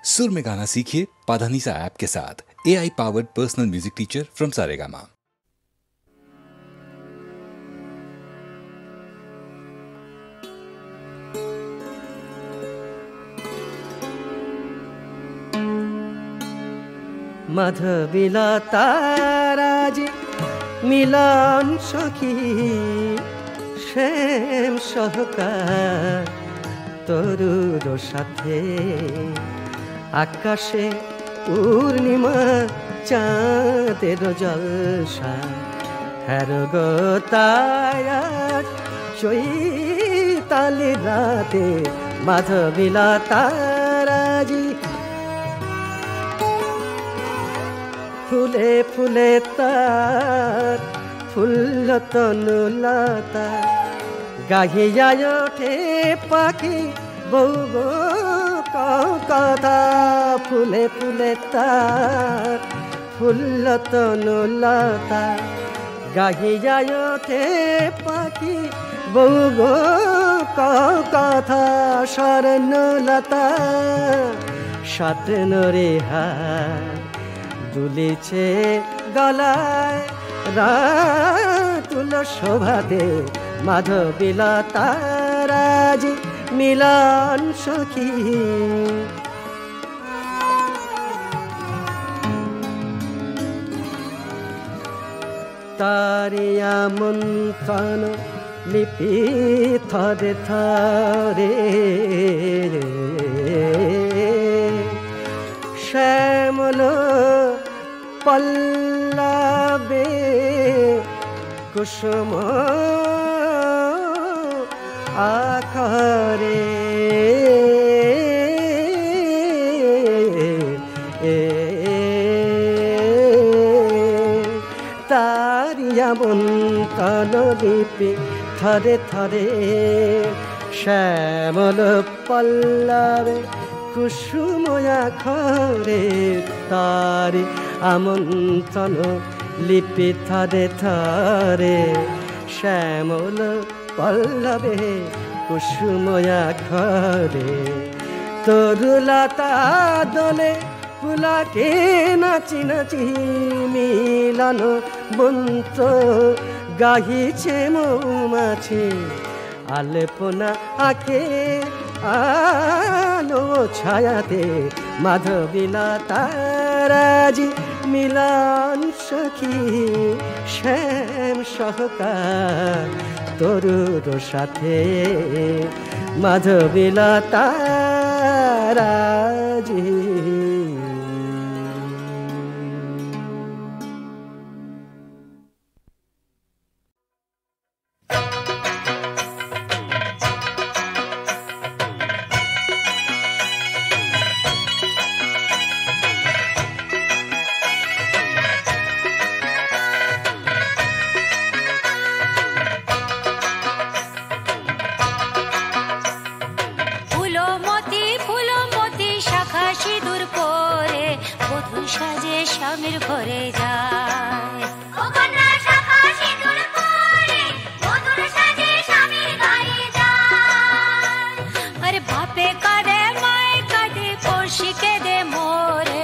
सुर में गाना सीखिए पाधानीसा ऐप के साथ। AI powered personal music teacher from Saregama. মাধবিলা তারাজি মিলন সখী শ্যাম সহকার তরুর সাথে আকাশে পূর্ণিমা চাঁদের জলসা হ্যারগো তায়ার চৈতালি রাতে মাধবিলা তারাজি ফুলে ফুলে তার ফুল তনুলতা গাহিয়া ওঠে পাখি বউ কথা ফুলে ফুলে তার ফুল তনুলতা গাহিয়া ওঠে পাখি বউ কথা স্বর্ণলতা স্বপ্ন রেহার দুলিছে গলায় রাতুল শোভাতে মাধবিলা তারাজি মিলন সখী তারিয়া মন্ত্রণ লিপি থরে থরে শ্যামল পল্লবে কুসুম আখরে তারিয়া বন্তন লিপি থরে থরে শ্যামল পল্লবে কুসুম আখরে তারি আমন্ত্রণ লিপি থরে থরে শ্যামল পল্লবে কুসুম আখরে তরুলতা দোলে পুলাকে নাচি নাচি মিলন মন্ত্র গাহিছে মৌমাছি আলপনা আঁকে আলো ছায়াতে মাধবিলা তারাজি মিলন সখী শ্যাম সহকার তরুর সাথে মাধবিলা তারাজি সাজে স্বামীর ঘরে যায় আরে বাপে কাঁদে মায়ে কাঁদে পড়শি কেঁদে মোরে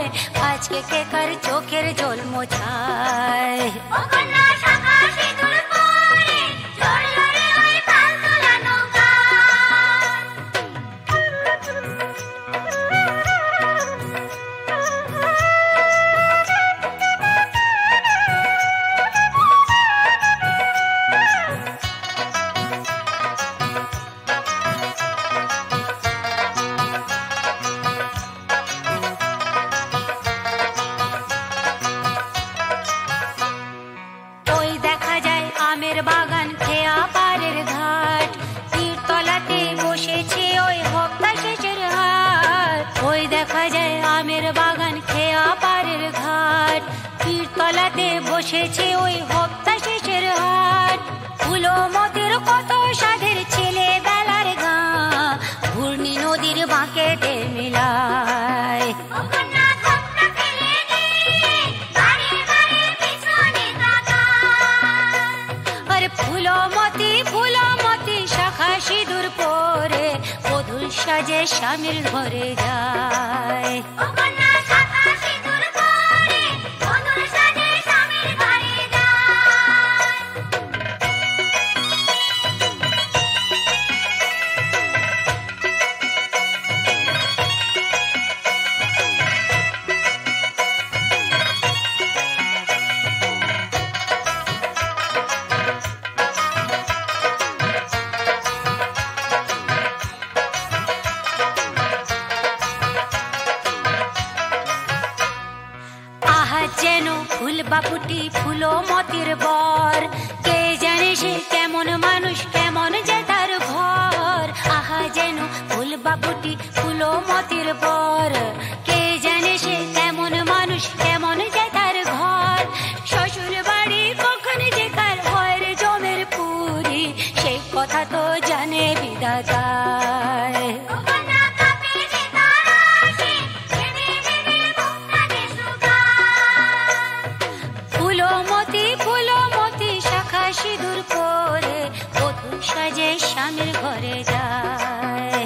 আজকে কে কার চোখের জল মোছায় বসেছে ওই হপ্তা শেষের হাট ফুলো মতের কত সাধের ছেলে বেলার গাঁ ঘূর্ণি নদীর বাঁকেতে মিলায় আরে ফুলো মতি শাখা সিঁদুর পরে বধূ সাজে স্বামীর ঘরে যায়। ফুল বাপুটি ফুলো মতির বর, কে জানে সে কেমন মানুষ কেমন যে তার ঘর। আহা যেন ফুল বাপুটি ফুলো মতির বর, কে জানে সে কেমন মানুষ কেমন যে তার ঘর। শ্বশুর বাড়ি কখন যে কার হয় রে জমের পুরি, সেই কথা তো জানে বিধাতা। সিঁদুর পরে বধূ সাজে স্বামীর ঘরে যায়।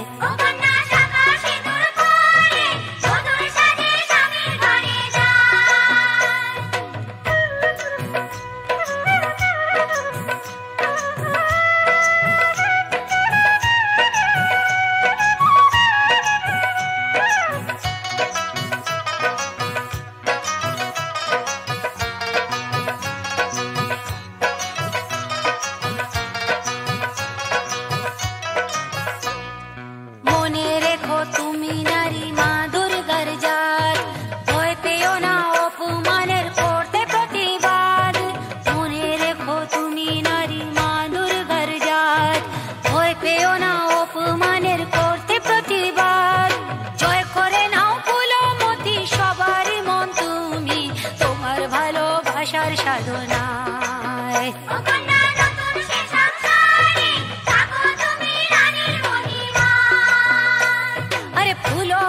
আরে ফুলো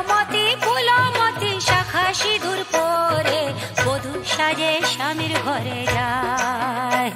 মতি শাখা সিঁদুর পরে বধূ সাজে স্বামীর ঘরে যায়।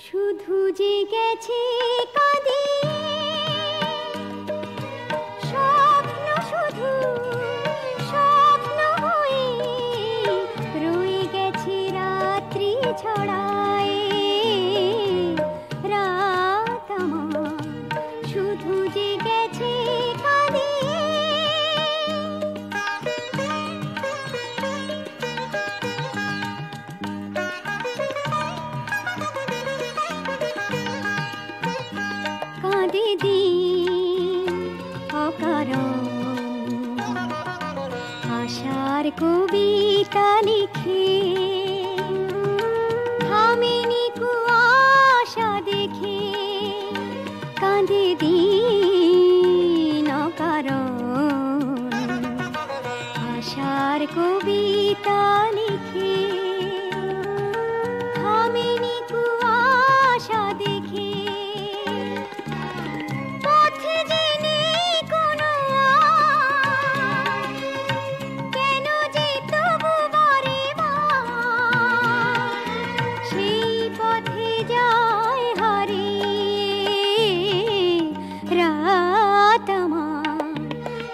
শুধু জেগেছে কাঁদিয়ে স্বপ্ন, শুধু স্বপ্ন হয়ে রয়ে গেছে রাত্রি ছড়ায়। রাত আমার শুধু জেগেছে কাঁদিয়ে। কাঁদে দিন অকারণ আশার কবিতা লিখে, থামেনি কুয়াশা দেখে। কাঁদে দিন অকারণ আশার কবিতা লিখে, থামেনি কুয়াশা দেখে।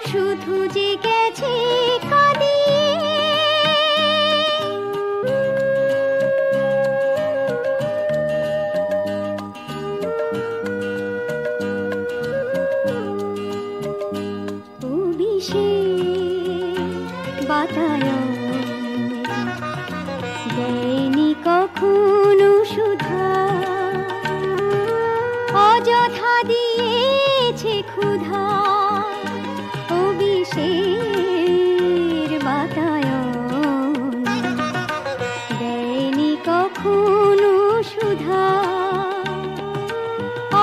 শুধু জেগেছে কাঁদিয়ে। বাতায়ন দেয়নি কখনো সুধা, অযথা দিয়েছে ক্ষুধা। অভিষের বাতায়ন দেয়নি কখনো সুধা,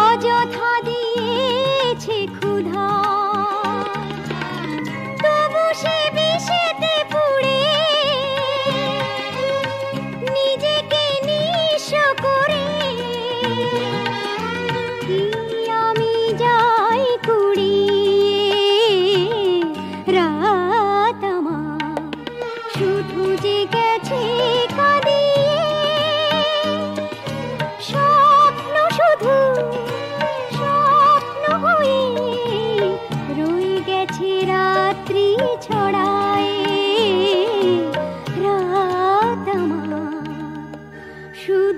অযথা দিয়েছে ক্ষুধা। তবু সে বিষেতে পুড়ে নিজেকে নিঃস্ব করে কি আমি যাই কুড়িয়ে। রাত আমার শুধু জেগেছে কাঁদিয়ে। স্বপ্ন শুধু স্বপ্ন হয়ে রয়ে গেছে রাত্রি ছড়ায়। রাত আমার শুধু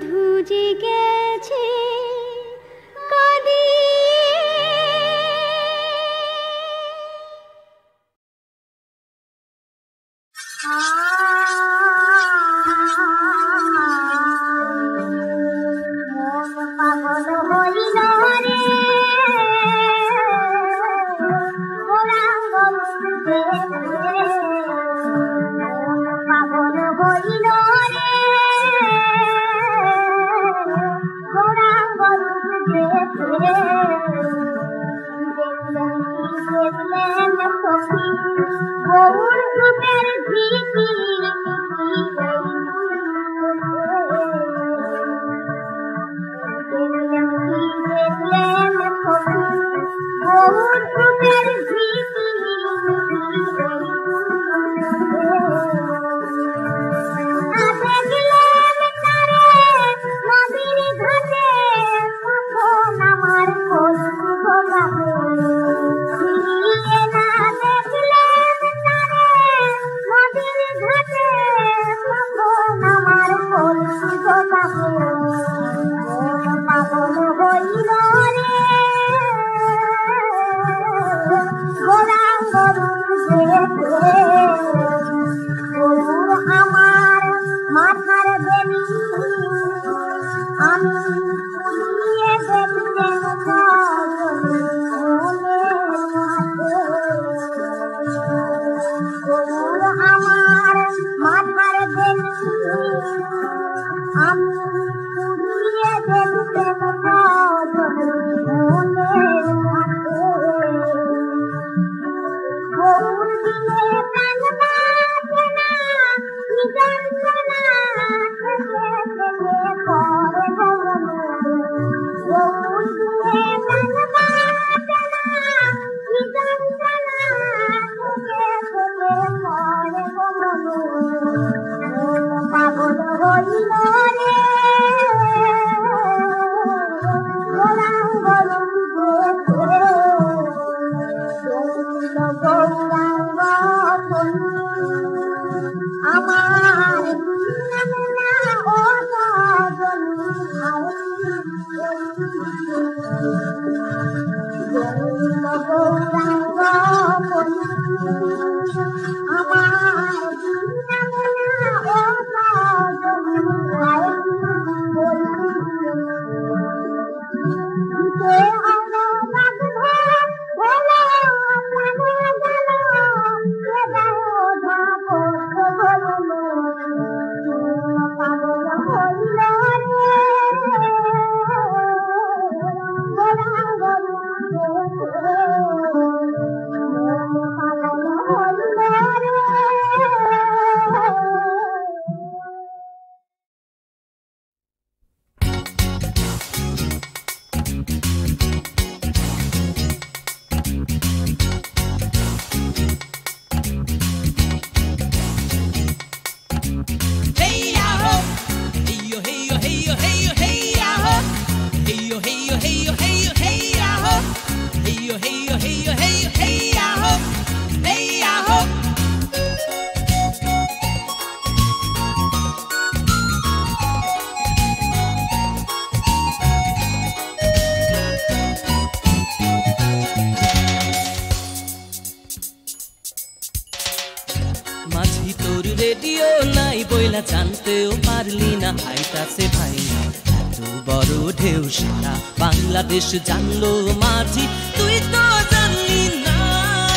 জানতেও পারলি না আইতাছে ভাই এত বড় ঢেউ সারা বাংলাদেশ জানলো মাঝি তুই তো জানলি না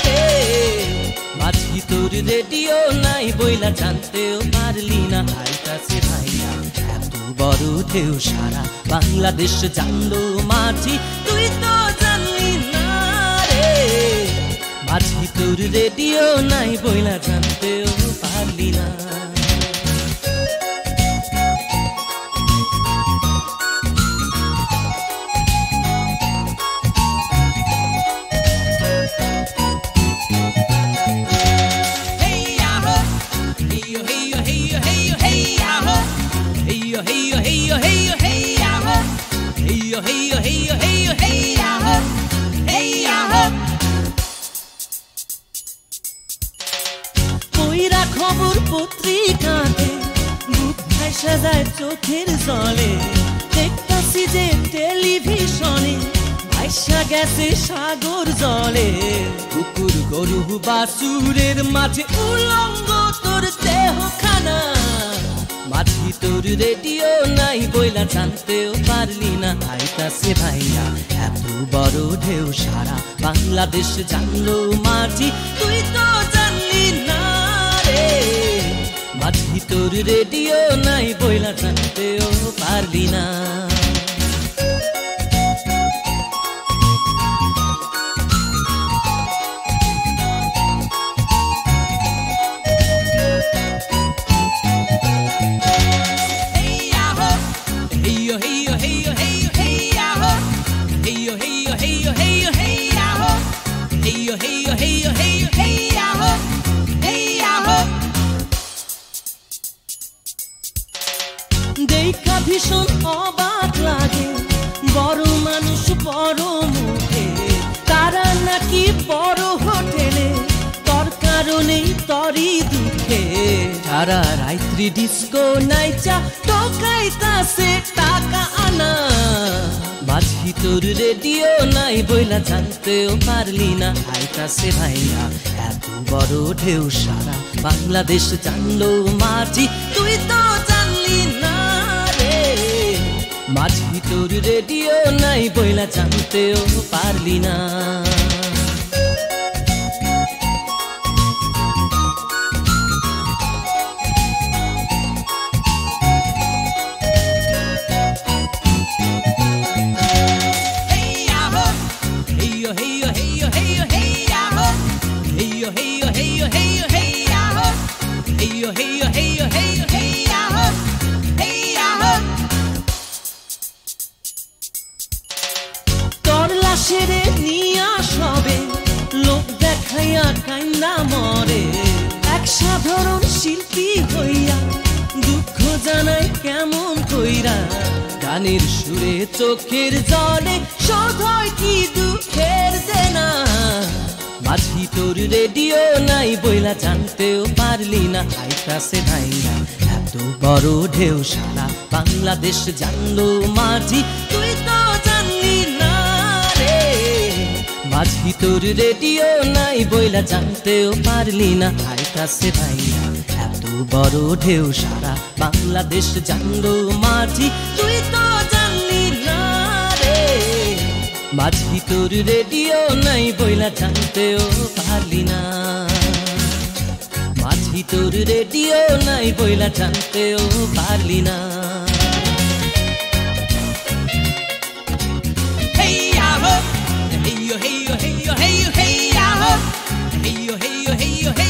রে মাঝি তোর রেডিও নাই বইলা জানতেও পারলি না আইতাছে ভাই এত বড় ঢেউ সারা বাংলাদেশ জানলো মাঝি তুই তো জানলি না রে মাঝি তোর রেডিও নাই বইলা জানতেও পারলি না খবর পত্রিকাতে বুক ভাসা যায় চোখের জলে দেখতাছি যে টেলিভিশনে ভাসা গেছে সাগর জলে কুকুর গরু বাছুরের মাঝে উলঙ্গ তোর খানা মাঝি তোর রেডিও নাই বইলা জানতেও পারলি না আইতাছে ভাইয়া এত বড় ঢেউ সারা বাংলাদেশ জানলো মাঝি তুই তো জানলি না রে মাঝি তোর রেডিও নাই বইলা জানতেও পারলি না দেখা ভীষণ অবাক লাগে বড় মানুষ বড় মুখে তারা নাকি বড় হোটেলে তোর কারণেই তরি দুঃখে সারা রাত্রি ডিস্কো নাইচা টোকাইতাছে টাকা আনা মাঝি তোর রেডিও নাই বইলা জানতেও পারলি না আইতাছে ভাইয়া এত বড় ঢেউ সারা বাংলাদেশ জানলো মাঝি তুই তো জানলি না রে মাঝি তোর রেডিও নাই বইলা জানতেও পারলি না তোর লাশেরে নিয়া সবে লোক দেখাইয়া কান্না মরে এক সাধারণ শিল্পী হইয়া দুঃখ জানাই কেমন কইরা গানের সুরে চোখের জলে সদয় কি দুঃখের দেনা মাঝি তোর রেডিও নাই বইলা জানতেও পারলি না আইতাছে ভাইয়া এত বড় ঢেউ সারা বাংলাদেশ জানলো মাঝি তুই তো জানলি না রে মাঝি তোর রেডিও নাই বইলা জানতেও পারলি না আইতাছে ভাইয়া এত বড় ঢেউ সারা বাংলাদেশ জানলো মাঝি তুই তো জানলি না রে মাঝি তোর রেডিও নাই বইলা জানতেও পারলি না মাঝি তোর রেডিও নাই বইলা জানতেও পারলি না hey yo hey yo hey yo hey yo hey yo hey yo hey yo hey yo